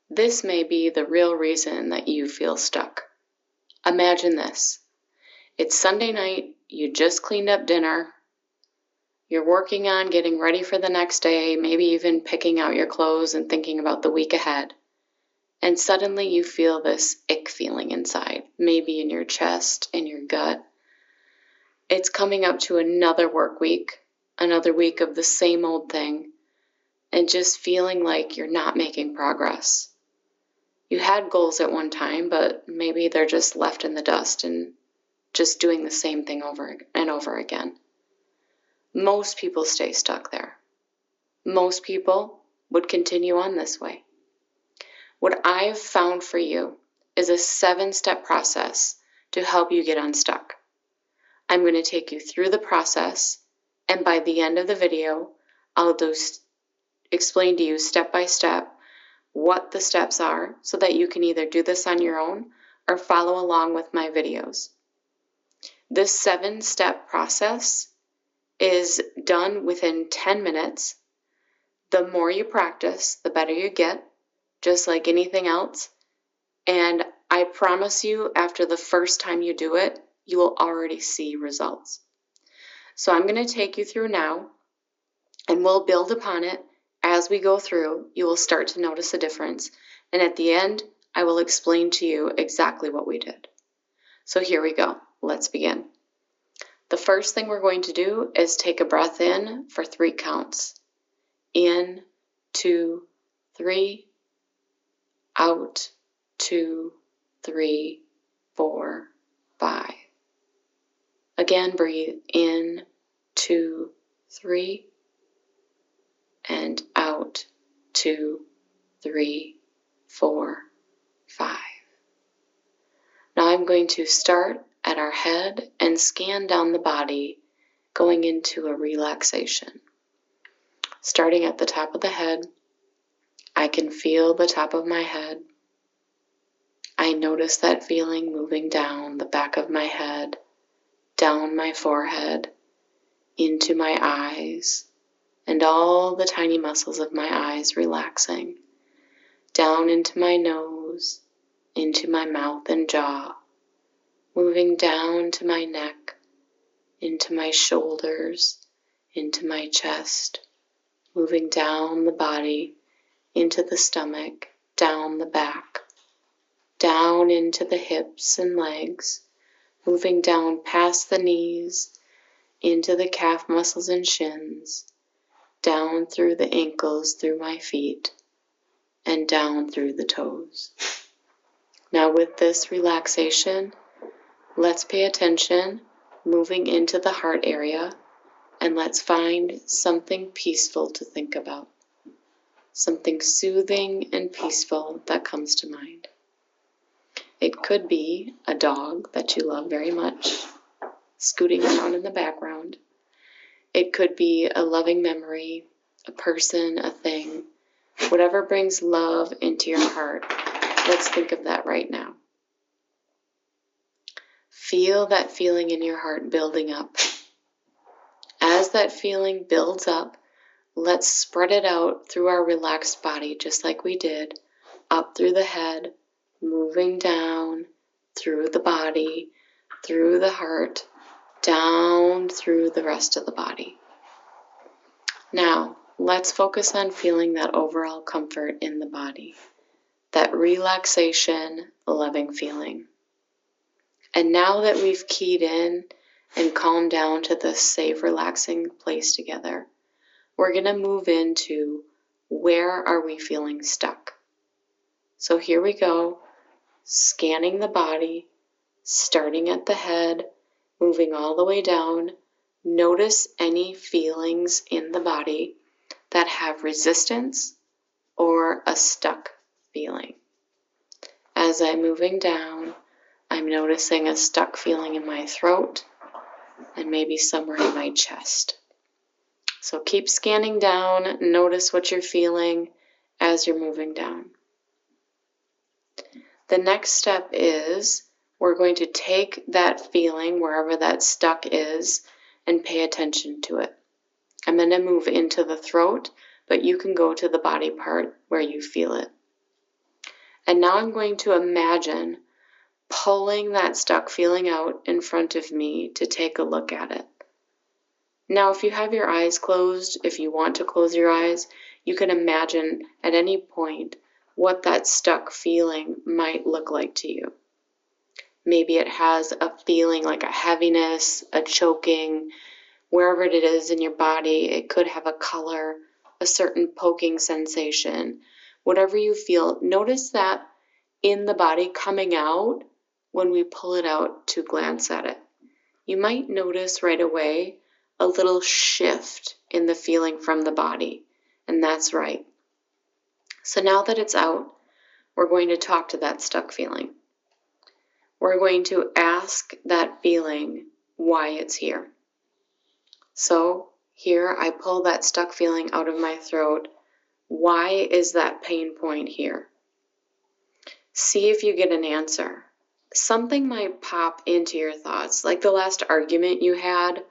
This may be the real reason that you feel stuck. Imagine this. It's Sunday night, you just cleaned up dinner, you're working on getting ready for the next day, maybe even picking out your clothes and thinking about the week ahead. And suddenly you feel this ick feeling inside, maybe in your chest, in your gut. It's coming up to another work week, another week of the same old thing, and just feeling like you're not making progress. You had goals at one time, but maybe they're just left in the dust and just doing the same thing over and over again. Most people stay stuck there. Most people would continue on this way. What I've found for you is a 7-step process to help you get unstuck. I'm going to take you through the process, and by the end of the video, I'll explain to you step by step what the steps are so that you can either do this on your own or follow along with my videos. This 7-step process is done within 10 minutes. The more you practice, the better you get, just like anything else. And I promise you, after the first time you do it, you will already see results. So I'm going to take you through now, and we'll build upon it. As we go through, you will start to notice a difference. And at the end, I will explain to you exactly what we did. So here we go. Let's begin. The first thing we're going to do is take a breath in for 3 counts. In, 2, 3. Out, 2, 3, 4, 5. Again, breathe in, 2, 3. And out, 2, 3, 4, 5. Now I'm going to start at our head and scan down the body, going into a relaxation. Starting at the top of the head, I can feel the top of my head. I notice that feeling moving down the back of my head, down my forehead, into my eyes, and all the tiny muscles of my eyes relaxing, down into my nose, into my mouth and jaw, moving down to my neck, into my shoulders, into my chest, moving down the body, into the stomach, down the back, down into the hips and legs, moving down past the knees, into the calf muscles and shins, down through the ankles, through my feet, and down through the toes. Now with this relaxation, let's pay attention, moving into the heart area, and let's find something peaceful to think about. Something soothing and peaceful that comes to mind. It could be a dog that you love very much, scooting around in the background. It could be a loving memory, a person, a thing, whatever brings love into your heart. Let's think of that right now. Feel that feeling in your heart building up. As that feeling builds up, let's spread it out through our relaxed body, just like we did, up through the head, moving down through the body, through the heart, down through the rest of the body. Now, let's focus on feeling that overall comfort in the body, that relaxation, loving feeling. And now that we've keyed in and calmed down to this safe, relaxing place together, we're going to move into where are we feeling stuck. So here we go, scanning the body, starting at the head, moving all the way down. Notice any feelings in the body that have resistance or a stuck feeling. As I'm moving down, I'm noticing a stuck feeling in my throat and maybe somewhere in my chest. So keep scanning down, notice what you're feeling as you're moving down. The next step is we're going to take that feeling, wherever that stuck is, and pay attention to it. I'm going to move into the throat, but you can go to the body part where you feel it. And now I'm going to imagine pulling that stuck feeling out in front of me to take a look at it. Now, if you have your eyes closed, if you want to close your eyes, you can imagine at any point what that stuck feeling might look like to you. Maybe it has a feeling like a heaviness, a choking, wherever it is in your body. It could have a color, a certain poking sensation. Whatever you feel, notice that in the body coming out when we pull it out to glance at it. You might notice right away a little shift in the feeling from the body, and that's right. So now that it's out, we're going to talk to that stuck feeling. We're going to ask that feeling why it's here. So here I pull that stuck feeling out of my throat. Why is that pain point here? See if you get an answer. Something might pop into your thoughts, like the last argument you had.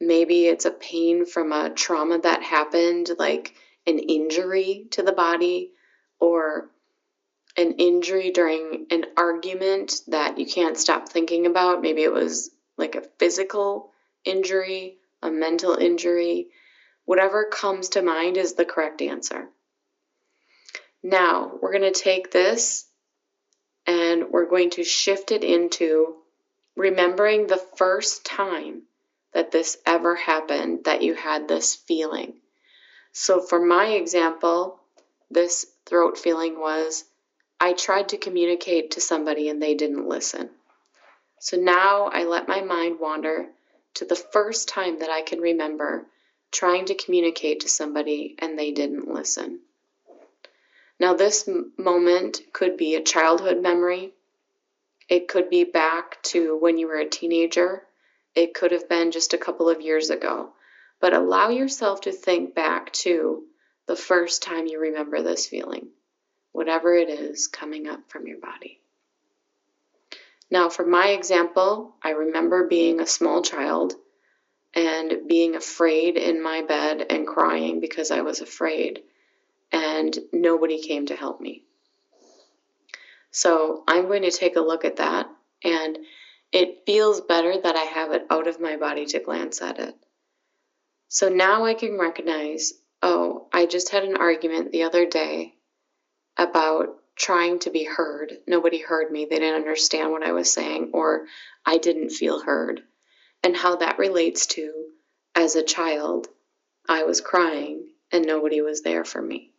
Maybe it's a pain from a trauma that happened, like an injury to the body, or an injury during an argument that you can't stop thinking about. Maybe it was like a physical injury, a mental injury. Whatever comes to mind is the correct answer. Now, we're going to take this and we're going to shift it into remembering the first time that this ever happened, that you had this feeling. So for my example, this throat feeling was, I tried to communicate to somebody and they didn't listen. So now I let my mind wander to the first time that I can remember trying to communicate to somebody and they didn't listen. Now this moment could be a childhood memory. It could be back to when you were a teenager. It could have been just a couple of years ago. But allow yourself to think back to the first time you remember this feeling, whatever it is coming up from your body. Now, for my example, I remember being a small child and being afraid in my bed and crying because I was afraid, and nobody came to help me. So I'm going to take a look at that, and it feels better that I have it out of my body to glance at it. So now I can recognize, oh, I just had an argument the other day about trying to be heard. Nobody heard me. They didn't understand what I was saying, or I didn't feel heard. And how that relates to, as a child, I was crying and nobody was there for me.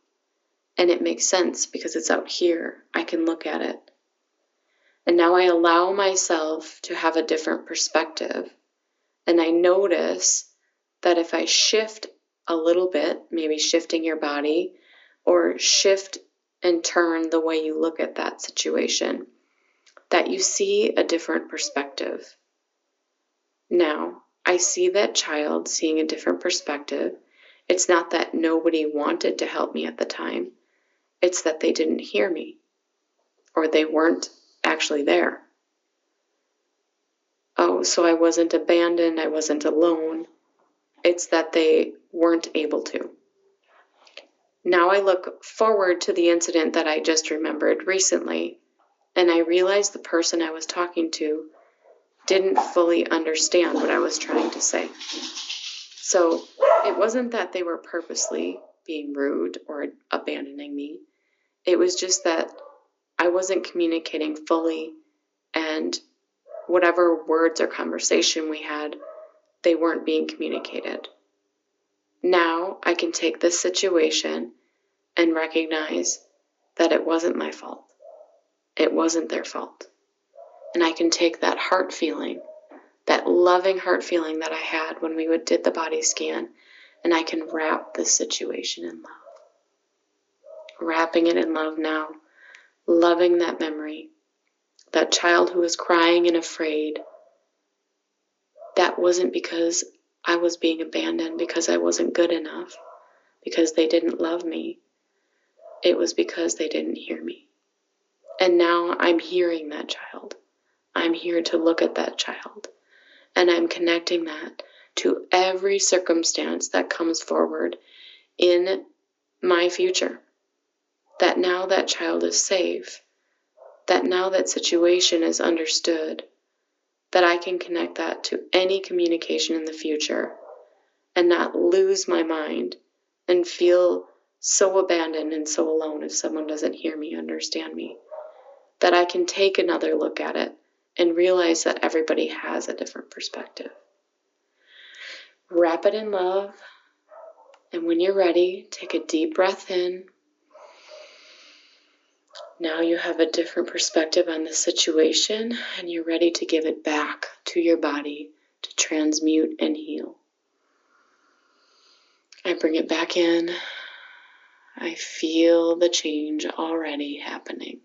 And it makes sense because it's out here. I can look at it. And now I allow myself to have a different perspective. And I notice that if I shift a little bit, maybe shifting your body, or shift and turn the way you look at that situation, that you see a different perspective. Now, I see that child seeing a different perspective. It's not that nobody wanted to help me at the time. It's that they didn't hear me, or they weren't actually there. Oh, so I wasn't abandoned, I wasn't alone. It's that they weren't able to. Now I look forward to the incident that I just remembered recently, and I realize the person I was talking to didn't fully understand what I was trying to say. So it wasn't that they were purposely being rude or abandoning me. It was just that I wasn't communicating fully, and whatever words or conversation we had, they weren't being communicated. Now I can take this situation and recognize that it wasn't my fault. It wasn't their fault. And I can take that heart feeling, that loving heart feeling that I had when we did the body scan, and I can wrap this situation in love. Wrapping it in love now, loving that memory, that child who was crying and afraid. That wasn't because I was being abandoned, because I wasn't good enough, because they didn't love me. It was because they didn't hear me. And now I'm hearing that child. I'm here to look at that child. And I'm connecting that to every circumstance that comes forward in my future. that now that child is safe, that now that situation is understood, that I can connect that to any communication in the future and not lose my mind and feel so abandoned and so alone if someone doesn't hear me, understand me, that I can take another look at it and realize that everybody has a different perspective. Wrap it in love, and when you're ready, take a deep breath in. Now you have a different perspective on the situation, and you're ready to give it back to your body to transmute and heal. I bring it back in. I feel the change already happening.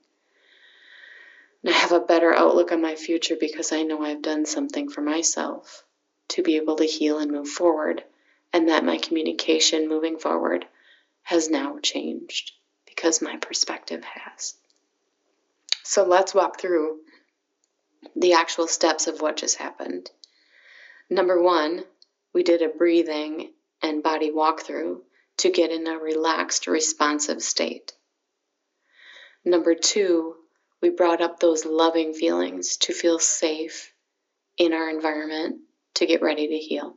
And I have a better outlook on my future because I know I've done something for myself to be able to heal and move forward, and that my communication moving forward has now changed because my perspective has. So let's walk through the actual steps of what just happened. Number 1, we did a breathing and body walkthrough to get in a relaxed, responsive state. Number 2, we brought up those loving feelings to feel safe in our environment to get ready to heal.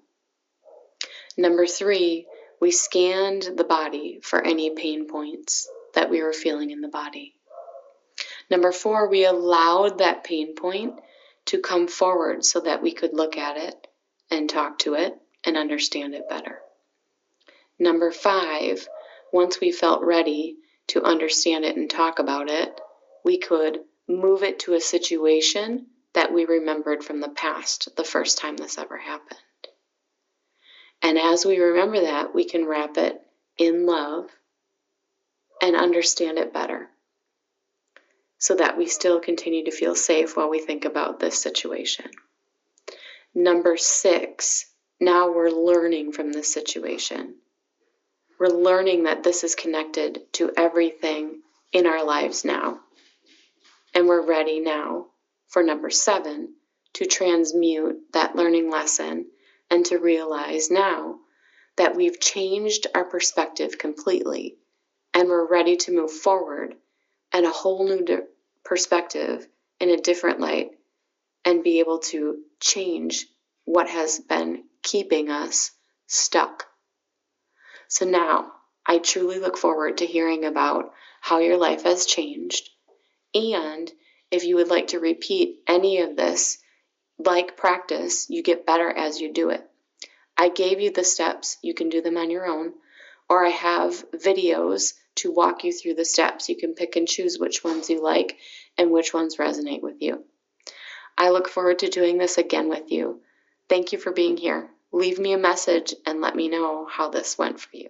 Number 3, we scanned the body for any pain points that we were feeling in the body. Number 4, we allowed that pain point to come forward so that we could look at it and talk to it and understand it better. Number 5, once we felt ready to understand it and talk about it, we could move it to a situation that we remembered from the past, the first time this ever happened. And as we remember that, we can wrap it in love and understand it better so that we still continue to feel safe while we think about this situation. Number 6, now we're learning from this situation. We're learning that this is connected to everything in our lives now. And we're ready now for number 7, to transmute that learning lesson and to realize now that we've changed our perspective completely and we're ready to move forward and a whole new perspective in a different light and be able to change what has been keeping us stuck. So now I truly look forward to hearing about how your life has changed, and if you would like to repeat any of this, like practice, you get better as you do it. I gave you the steps. You can do them on your own, or I have videos to walk you through the steps. You can pick and choose which ones you like and which ones resonate with you. I look forward to doing this again with you. Thank you for being here. Leave me a message and let me know how this went for you.